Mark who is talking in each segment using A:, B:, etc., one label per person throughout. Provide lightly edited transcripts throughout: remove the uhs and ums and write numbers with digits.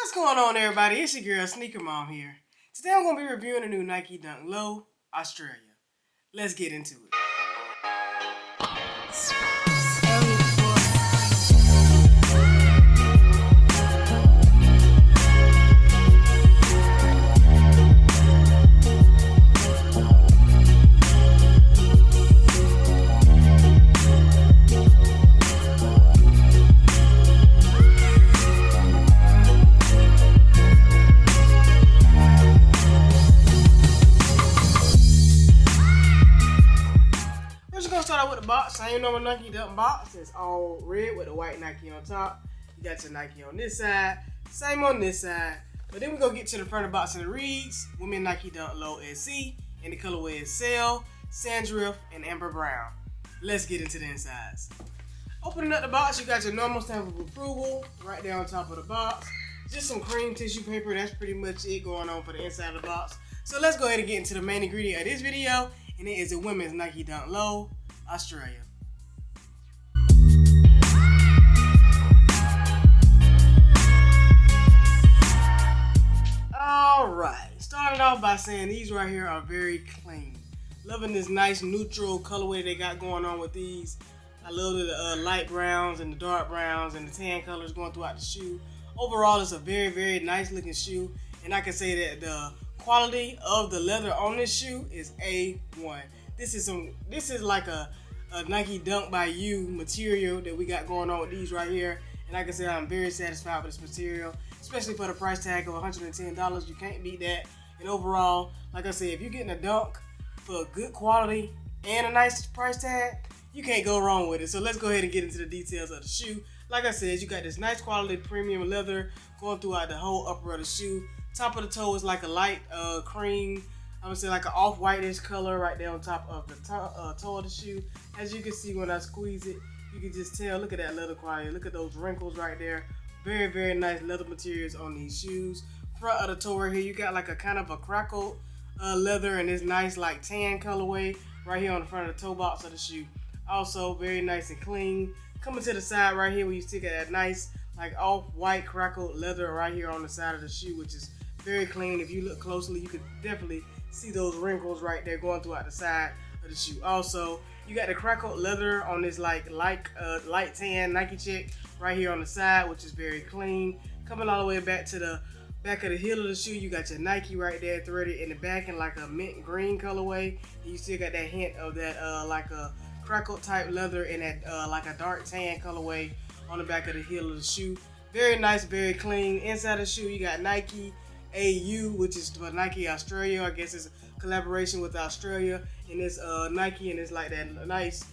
A: What's going on, everybody? It's your girl SnkrMom here. Today I'm going to be reviewing a new Nike Dunk Low, Australia. Let's get into it. Start out with the box. Same normal Nike Dunk box. It's all red with the white Nike on top. You got your Nike on this side. Same on this side. But then we go get to the front of the box and it reads Women Nike Dunk Low SC. And the colorway is Sail, Sandrift, and Amber Brown. Let's get into the insides. Opening up the box, you got your normal stamp of approval right there on top of the box. Just some cream tissue paper. That's pretty much it going on for the inside of the box. So let's go ahead and get into the main ingredient of this video. And it is a women's Nike Dunk Low, Australia. Alright, started off by saying these right here are very clean. Loving this nice neutral colorway they got going on with these. I love the light browns and the dark browns and the tan colors going throughout the shoe. Overall, it's a very, very nice looking shoe. And I can say that the quality of the leather on this shoe is A1. This is like a Nike Dunk by You material that we got going on with these right here. And like I said, I'm very satisfied with this material, especially for the price tag of $110. You can't beat that. And overall, like I said, if you're getting a dunk for good quality and a nice price tag, you can't go wrong with it. So let's go ahead and get into the details of the shoe. Like I said, you got this nice quality premium leather going throughout the whole upper of the shoe. Top of the toe is like a light cream, I would say like an off-whitish color right there on top of the toe of the shoe. As you can see when I squeeze it, you can just tell, look at that leather quality. Look at those wrinkles right there. Very, very nice leather materials on these shoes. Front of the toe right here, you got like a kind of a crackled leather and this nice like tan colorway right here on the front of the toe box of the shoe. Also very nice and clean. Coming to the side right here where you stick at that nice like off-white crackled leather right here on the side of the shoe, which is very clean. If you look closely, you could definitely see those wrinkles right there going throughout the side of the shoe. Also, you got the crackled leather on this like light tan Nike check right here on the side, which is very clean. Coming all the way back to the back of the heel of the shoe, you got your Nike right there threaded in the back in like a mint green colorway. And you still got that hint of that like a crackled type leather and that like a dark tan colorway on the back of the heel of the shoe. Very nice, very clean. Inside the shoe, you got Nike AU, which is for Nike Australia. I guess it's a collaboration with Australia. And it's Nike, and it's like that nice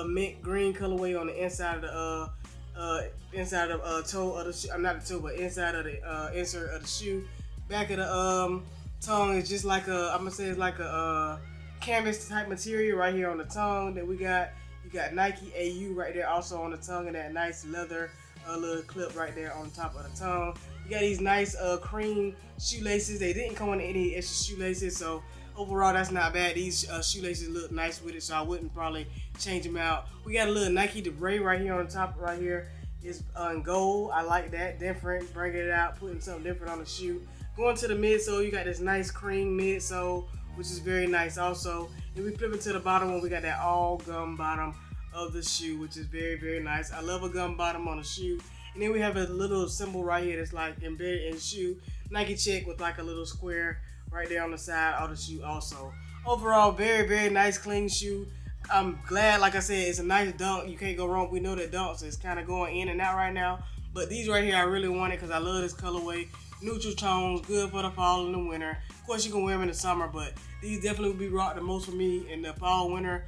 A: mint green colorway on the inside of the toe of the shoe. Not the toe, but inside of the insert of the shoe. Back of the tongue is just like I'm gonna say it's like a canvas type material right here on the tongue that we got. You got Nike AU right there also on the tongue, and that nice leather little clip right there on top of the tongue. You got these nice cream shoelaces. They didn't come with any extra shoelaces, so overall that's not bad. These shoelaces look nice with it, so I wouldn't probably change them out. We got a little Nike dubrae right here on the top right here. It's in gold. I like that, different, bringing it out, putting something different on the shoe. Going to the midsole, you got this nice cream midsole, which is very nice also. And we flip it to the bottom one, we got that all gum bottom of the shoe, which is very, very nice. I love a gum bottom on a shoe. And then we have a little symbol right here that's like embedded in the shoe. Nike check with like a little square right there on the side of the shoe also. Overall, very, very nice, clean shoe. I'm glad, like I said, it's a nice dunk. You can't go wrong. We know that dunks is kind of going in and out right now. But these right here, I really want it because I love this colorway. Neutral tones, good for the fall and the winter. Of course, you can wear them in the summer, but these definitely will be rocked the most for me in the fall, winter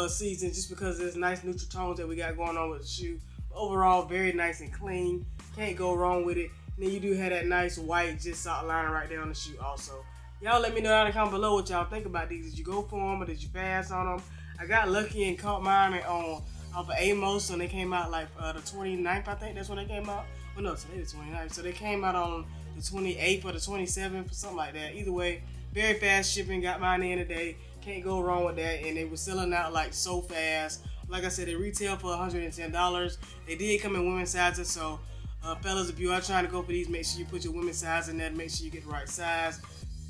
A: season, just because there's nice neutral tones that we got going on with the shoe. Overall, very nice and clean. Can't go wrong with it. And then you do have that nice white just outline right there on the shoe also. Y'all let me know down in the comment below what y'all think about these. Did you go for them or did you pass on them? I got lucky and caught mine on off of Amos, and they came out like the 29th, I think that's when they came out. Well, no, today the 29th. So they came out on the 28th or the 27th or something like that. Either way, very fast shipping. Got mine in today. Can't go wrong with that. And they were selling out like so fast. Like I said, they retail for $110. They did come in women's sizes, so Fellas, if you are trying to go for these, make sure you put your women's size in there to make sure you get the right size.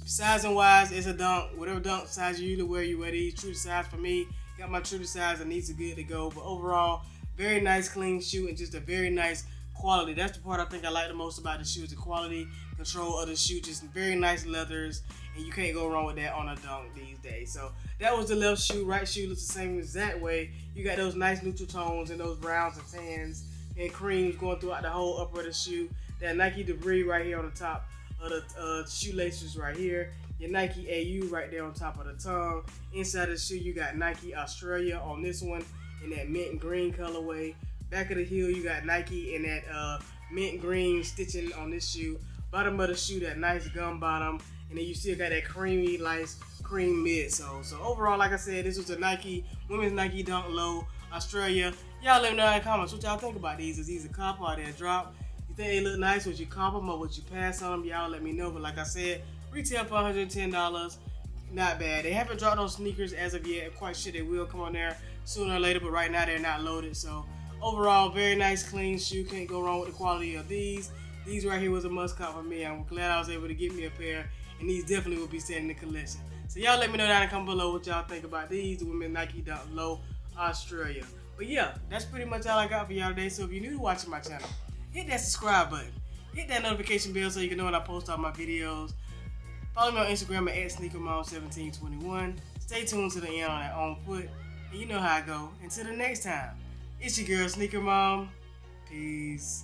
A: Sizing wise, it's a dunk. Whatever dunk size you usually wear, you wear these. True to size for me. Got my true to size and these are good to go. But overall, very nice, clean shoe and just a very nice quality. That's the part I think I like the most about the shoe is the quality control of the shoe. Just very nice leathers, and you can't go wrong with that on a dunk these days. So that was the left shoe. Right shoe looks the same exact way. You got those nice neutral tones and those browns and tans and creams going throughout the whole upper of the shoe. That Nike dubrae right here on the top of the shoelaces right here. Your Nike AU right there on top of the tongue. Inside the shoe you got Nike Australia on this one in that mint and green colorway. Back of the heel you got Nike in that mint green stitching on this shoe. Bottom of the shoe, that nice gum bottom, and then you still got that creamy, nice cream midsole. So overall, like I said, this was a Nike women's Nike Dunk Low Australia. Y'all let me know in the comments what y'all think about these. Is these a cop or they a drop? You think they look nice? Would you cop them or would you pass on them? Y'all let me know. But like I said, retail for $110. Not bad. They haven't dropped those sneakers as of yet. I'm quite sure they will come on there sooner or later, but right now they're not loaded. So overall, very nice, clean shoe. Can't go wrong with the quality of these. These right here was a must cop for me. I'm glad I was able to get me a pair, and these definitely will be staying in the collection. So y'all let me know down in the comment below what y'all think about these, the women Nike Dunk Low Australia. But yeah, that's pretty much all I got for y'all today. So if you're new to watching my channel, hit that subscribe button. Hit that notification bell so you can know when I post all my videos. Follow me on Instagram at SnkrMom1721. Stay tuned to the end on that on foot. And you know how I go. Until the next time, it's your girl SnkrMom. Peace.